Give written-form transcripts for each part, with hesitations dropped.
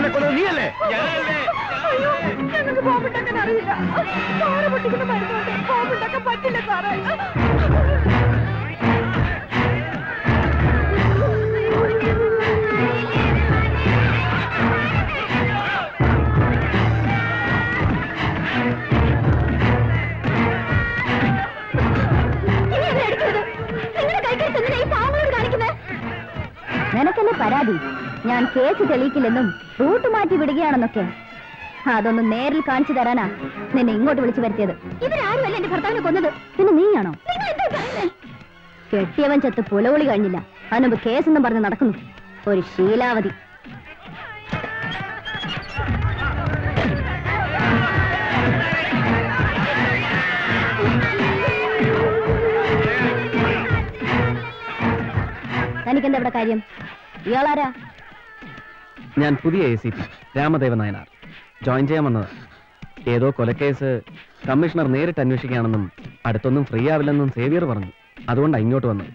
അവനെ കൊന്നത് നീയല്ലേ? ഞങ്ങൾക്ക് ബോംബുണ്ടാക്കാൻ അറിയില്ല. സാറ് പൊട്ടിക്കുന്ന മരുന്നുകൊണ്ട് ബോംബുണ്ടാക്കാൻ പറ്റില്ല സാറേ. നിനക്കെന്നെ പരാതി ഞാൻ കേസ് തെളിയിക്കില്ലെന്നും റൂട്ട് മാറ്റി വിടുകയാണെന്നൊക്കെ. അതൊന്നും നേരിൽ കാണിച്ചു തരാനാ നിന്നെ ഇങ്ങോട്ട് വിളിച്ചു വരുത്തിയത്. ഇവരാരുമല്ല എന്റെ ഭർത്താവിനെ കൊന്നത്, പിന്നെ നീയാണോ? കെട്ടിയവൻ ചത്ത് പുലവിളി കഴിഞ്ഞില്ല, അതിനുമ്പ് കേസെന്നും പറഞ്ഞ് നടക്കുന്നു ഒരു ശീലാവതി. തനിക്കെന്താ ഇവിടെ കാര്യം? ഇയാളാരാ? ഞാൻ പുതിയ ACP രാമദേവൻ നായനാർ. ജോയിൻ ചെയ്യാൻ വന്നത്. ഏതോ കൊലക്കേസ് കമ്മീഷണർ നേരിട്ട് അന്വേഷിക്കുകയാണെന്നും അടുത്തൊന്നും ഫ്രീ ആവില്ലെന്നും സേവിയർ പറഞ്ഞു. അതുകൊണ്ടാണ് ഇങ്ങോട്ട് വന്നത്.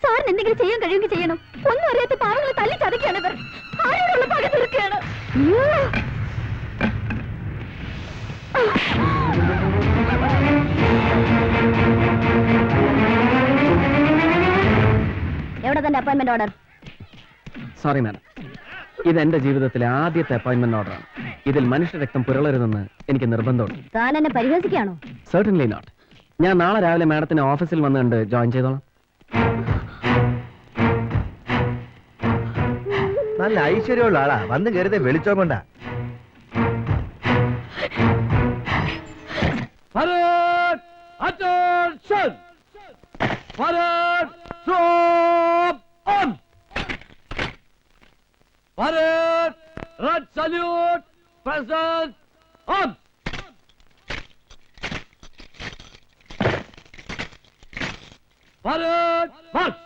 സാറിന് എന്തെങ്കിലും ചെയ്യാൻ കഴിയുമെങ്കിൽ ചെയ്യണം. ഒന്നും അറിയാത്ത പാവങ്ങളെ തല്ലി ചതയ്ക്കാണ് ഇവർ. ആരോടുള്ള പക തീർക്കുകയാണ്. എവിടെ തന്റെ അപ്പോയിന്റ്മെന്റ് ഓർഡർ? സോറി മാഡം, ഇത് എന്റെ ജീവിതത്തിലെ ആദ്യത്തെ അപ്പോയിന്റ്മെന്റ് ഓർഡറാണ്. ഇതിൽ മനുഷ്യ രക്തം പുരളരുതെന്ന് എനിക്ക് നിർബന്ധമുണ്ട്. താൻ എന്നെ പരിഹസിക്കുകയാണോ? Certainly not. ഞാൻ നാളെ രാവിലെ മാഡത്തിന് ഓഫീസിൽ വന്ന് കണ്ട് ജോയിൻ ചെയ്തോളാം. നല്ല ഐശ്വര്യമുള്ള ആളാ, വന്ന് കയറിയത് വെളിച്ചോ കൊണ്ടാ. Red salute, present, on. Parade, march.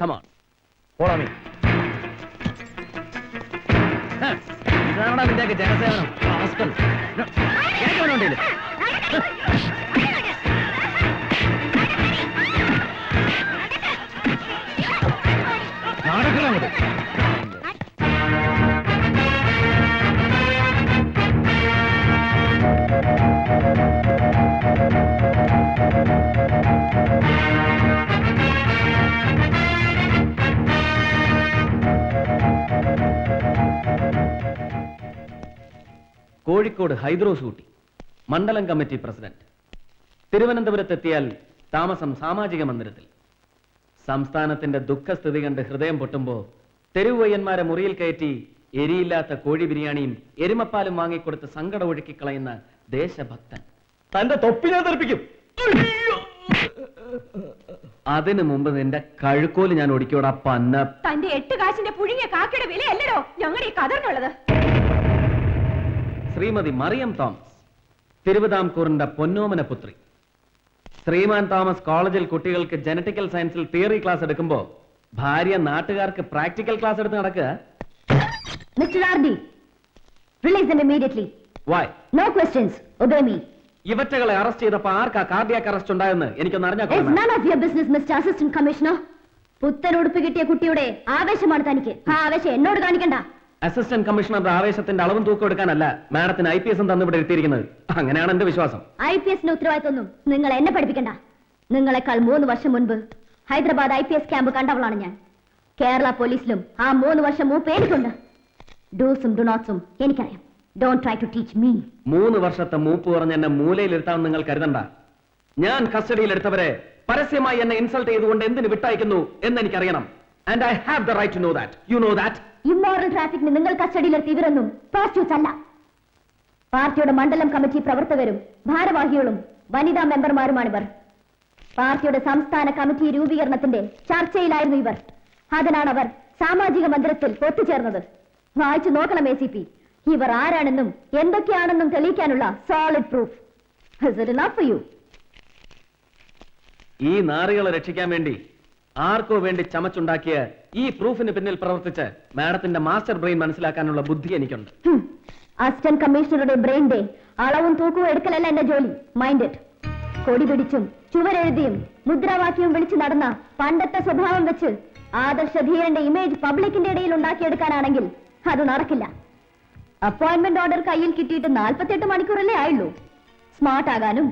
Come on. Follow me. ഇതാണോ നിന്റെയൊക്കെ ജനസേവനം? റാസ്കൽ. കേൾക്കാനുണ്ടല്ലോ. നാടകങ്ങളാണ്. കോഴിക്കോട് ഹൈദ്രോസ് ഊട്ടി മണ്ഡലം കമ്മിറ്റി പ്രസിഡന്റ്. തിരുവനന്തപുരത്തെത്തിയാൽ താമസം സാമാജിക മന്ദിരത്തിൽ. സംസ്ഥാനത്തിന്റെ ദുഃഖസ്ഥിതി കണ്ട് ഹൃദയം പൊട്ടുമ്പോ തെരുവയ്യന്മാരെ മുറിയിൽ കയറ്റി എരിയില്ലാത്ത കോഴി ബിരിയാണിയും എരുമപ്പാലും വാങ്ങിക്കൊടുത്ത് സങ്കടം ഒഴുക്കിക്കളയുന്ന ദേശഭക്തൻ. തന്റെ തൊപ്പിനെ തെറിപ്പിക്കും. അതിനു മുമ്പ് നിന്റെ കഴുക്കോല് ഞാൻ ഒടിക്കോടാ പന്ന. തന്റെ 8 കാശിന്റെ പുഴുങ്ങിയ കാക്കയുടെ വിലയല്ലടോ ഞങ്ങളുടെ ഈ കഥറിനുള്ളത്. ശ്രീമതി മറിയം തോമസ്, തിരുവിതാംകൂറിന്റെ പൊന്നോമന പുത്രി. ശ്രീമാൻ തോമസ് കോളേജിൽ കുട്ടികൾക്ക് ജനറ്റിക്കൽ സയൻസിൽ തിയറി ക്ലാസ് എടുക്കുമ്പോ ഭാര്യ നാട്ടുകാർക്ക് പ്രാക്ടിക്കൽ ക്ലാസ് എടുത്ത് നടക്കുക. Mr. Ardi, release them immediately. Why? No questions. Obey me. ഇവറ്റകളെ അറസ്റ്റ് ചെയ്തപ്പോ ആർക്കാ കാർഡിയാക് അറസ്റ്റ് ഉണ്ടായെന്ന് എനിക്കൊന്ന് It's അറിഞ്ഞാൽ. none of your business, Mr. Assistant Commissioner. പുത്തൻ ഉടുപ്പ് കിട്ടിയ കുട്ടിയുടെ ആവേശമാണ് തനിക്ക്. ആ ആവേശം എന്നോട് കാണിക്കണ്ട. അസിസ്റ്റന്റ് കമ്മീഷണറുടെ ആവേശത്തിന്റെ അളവും തൂക്കം എടുക്കാനല്ല മാഡത്തിന് IPS തന്നു ഇവിടെ എത്തിയിരിക്കുന്നത്. അങ്ങനെയാണ് എന്റെ വിശ്വാസം. IPS ഉത്തരവാദിത്വമൊന്നും നിങ്ങൾ എന്നെ പഠിപ്പിക്കണ്ട. നിങ്ങളെക്കാൾ 3 വർഷം മുൻപ് ഹൈദരാബാദ് IPS ക്യാമ്പ് കണ്ടവളാണ് ഞാൻ. കേരള പോലീസിലും ആ 3 വർഷം മൂപ്പ് എനിക്കുണ്ട്. ഡൂസും ഡുനോട്ട്സും എനിക്കറിയാം. Don't try to teach me. 3 വർഷത്തെ മൂപ്പ് പറഞ്ഞ് എന്നെ മൂലയിലിരുത്താമെന്ന് നിങ്ങൾ കരുതണ്ട. ഞാൻ കസ്റ്റഡിയിലെടുത്തവരെ പരസ്യമായി എന്നെ ഇൻസൾട്ട് ചെയ്തുകൊണ്ട് എന്തിന് വിട്ടയക്കുന്നു എന്ന് എനിക്കറിയണം. And I have the right to know that. You know that? Immoral ട്രാഫിക്കിന് നിങ്ങൾ കസ്റ്റഡിയിലെടുത്ത ഇവരൊന്നും പ്രോസ്റ്റിറ്റ്യൂട്ട്സ് അല്ല. പാർട്ടിയുടെ മണ്ഡലം കമ്മിറ്റി പ്രവർത്തകരും ഭാരവാഹികളും വനിതാ മെമ്പർമാരുമാണിവർ. പാർട്ടിയുടെ സംസ്ഥാന കമ്മിറ്റി രൂപീകരണത്തിന്റെ ചർച്ചയിലായിരുന്നു ഇവർ. അതിനാണ് അവർ സാമാജിക മന്ദിരത്തിൽ ഒത്തുചേർന്നത്. വായിച്ചു നോക്കണം ACP. ഇവർ ആരാണെന്നും എന്തൊക്കെയാണെന്നും തെളിയിക്കാനുള്ള solid proof. Is it enough for you? ഈ നാറികളെ രക്ഷിക്കാൻ വേണ്ടി ആർക്കോ വേണ്ടി ചമച്ചുണ്ടാക്കിയ ഈ പ്രൂഫിന് പിന്നിൽ പ്രവർത്തിച്ച് മാഡത്തിന്റെ മാസ്റ്റർ ബ്രെയിൻ മനസ്സിലാക്കാനുള്ള ബുദ്ധി എനിക്കുണ്ട്. അസിസ്റ്റന്റ് കമ്മീഷണറുടെ ബ്രെയിന്റെ അളവും തൂക്കവും എടുക്കലല്ല എന്റെ ജോലി. Mind it. കൊടി പിടിച്ചും ചുവരെഴുതിയും മുദ്രാവാക്യവും വിളിച്ചു നടന്ന പണ്ടത്തെ സ്വഭാവം വെച്ച് ആദർശധീരന്റെ ഇമേജ് പബ്ലിക്കിന്റെ ഇടയിൽ ഉണ്ടാക്കിയെടുക്കാനാണെങ്കിൽ അത് നടക്കില്ല. അപ്പോയിന്റ്മെന്റ് ഓർഡർ കയ്യിൽ കിട്ടിയിട്ട് 48 മണിക്കൂറല്ലേ ആയുള്ളൂ. സ്മാർട്ട് ആകാനും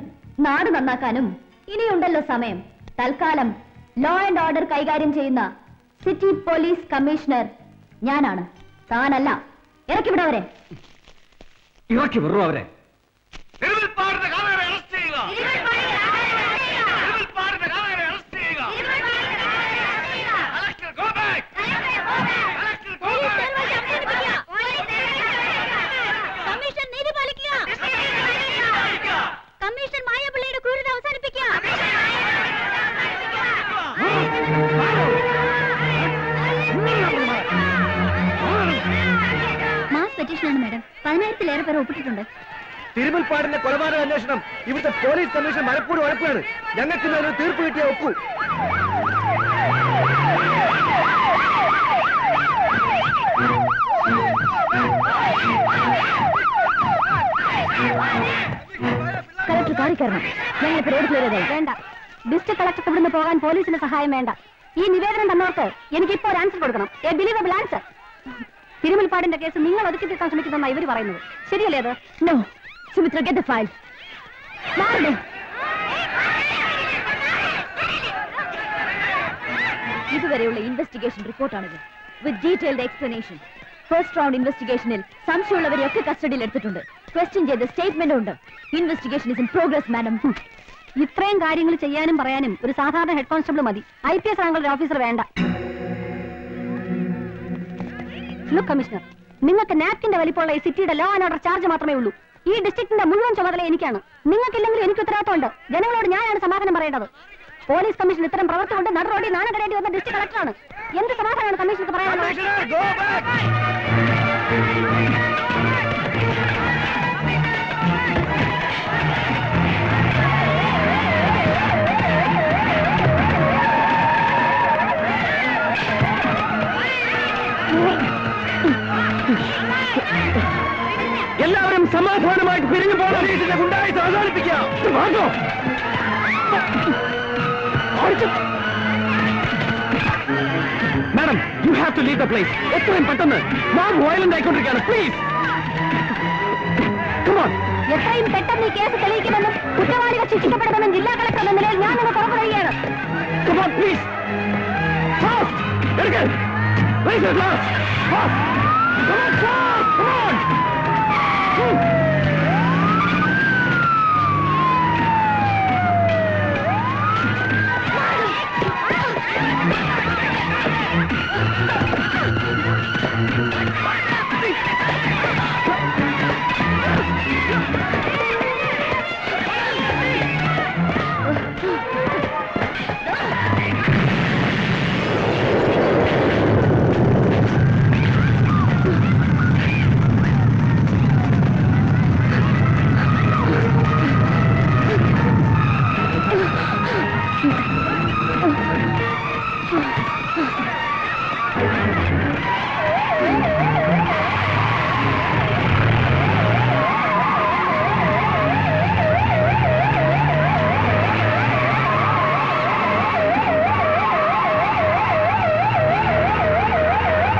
നാട് നന്നാക്കാനും ഇനിയുണ്ടല്ലോ സമയം. തൽക്കാലം ലോ ആൻഡ് ഓർഡർ കൈകാര്യം ചെയ്യുന്ന സിറ്റി പോലീസ് കമ്മീഷണർ ഞാനാണ്, താനല്ല. ഇറക്കി വിടവരെ. ഇറക്കി വിടൂ അവരെ. കമ്മീഷൻ മായാപിള്ളിയുടെ ക്രൂരത അവസാനിപ്പിക്കുക. Mass പെറ്റീഷനാണ് madam. 10,000-ലേറെ പേർ ഒപ്പിട്ടിട്ടുണ്ട്. തിരുമുൽപ്പാടിന്റെ കൊലപാതക അന്വേഷണം ഇവിടുത്തെ പോലീസ് കമ്മീഷൻ മനഃപൂർവ്വം ഉഴപ്പാണ്. ഞങ്ങൾക്ക് ഇന്നൊരു തീർപ്പ് കിട്ടിയ ഒക്കൂ. കളക്ടർ കാണിക്കണം. ഞങ്ങൾക്ക് റോഡ് ക്ലിയർ ചെയ്തേ. വേണ്ട, ഡിസ്ട്രിക്ട് കളക്ടർക്ക് ഇവിടുന്ന് പോകാൻ പോലീസിന്റെ സഹായം വേണ്ട. ഈ നിവേദനം തന്നവർക്ക് എനിക്കിപ്പോ ഒരു ആൻസർ കൊടുക്കണം. A believable answer. തിരുമുൽപ്പാടിന്റെ കേസ് നിങ്ങൾ ഒതുക്കി തീർക്കാൻ ശ്രമിക്കുന്നതാണ് ഇവർ പറയുന്നത്. ശരിയല്ലേ അത്? No Sumitra, get the file. ഇതുവരെയുള്ള ഇൻവെസ്റ്റിഗേഷൻ റിപ്പോർട്ടാണിത്, with detailed explanation. First round ഇൻവെസ്റ്റിഗേഷനിൽ സംശയമുള്ളവരെയൊക്കെ കസ്റ്റഡിയിൽ എടുത്തിട്ടുണ്ട്. ക്വസ്റ്റ്യൻ ചെയ്ത സ്റ്റേറ്റ്മെന്റ് ഉണ്ട്. Investigation is in progress madam. ഇത്രയും കാര്യങ്ങൾ ചെയ്യാനും പറയാനും ഒരു സാധാരണ ഹെഡ് കോൺസ്റ്റബിൾ മതി. IPS റാങ്കുള്ള ഓഫീസർ വേണ്ട. ലുക്ക് കമ്മീഷണർ, നിങ്ങൾക്ക് നാപ്കിന്റെ വലിപ്പമുള്ള ഈ സിറ്റിയുടെ ലോ ആൻഡ് ഓർഡർ ചാർജ് മാത്രമേ ഉള്ളൂ. ഈ ഡിസ്ട്രിക്റ്റിന്റെ മുഴുവൻ ചുമതല എനിക്കാണ്. നിങ്ങൾക്കില്ലെങ്കിലും എനിക്ക് ഉത്തരവാദിത്തമുണ്ട്. ജനങ്ങളോട് ഞാനാണ് സമാധാനം പറയേണ്ടത്. പോലീസ് കമ്മീഷൻ ഇത്തരം പ്രവർത്തി കൊണ്ട് നടുറോടി നാണകടേണ്ടി വന്ന ഡിസ്ട്രിക്ട് കളക്ടറാണ്. എന്ത് സമാധാനമാണ് കമ്മീഷണർക്ക് പറയാനുള്ളത്? എല്ലാവരും സമാധാനമായിട്ട് പിരിഞ്ഞു പോകണം. ഗുണ്ടായിട്ട് അവസാനിപ്പിക്കാം. Madam, you have to leave the place. എത്രയും പെട്ടെന്ന്. മോബ് വയലന്റ് ആയിക്കൊണ്ടിരിക്കുകയാണ്. Please come on. എത്രയും പെട്ടെന്ന് ഈ കേസ് തെളിയിക്കുമെന്നും കുറ്റവാളികൾ ശിക്ഷിക്കപ്പെടുമെന്നും ജില്ലാ കളക്ടർ എന്ന നിലയിൽ ഞാൻ നിങ്ങൾക്ക് ഉറപ്പ് നൽകുകയാണ്. Come on, please. Fast. Get it. Raise your glass. Fast. Come on, fast. Come on.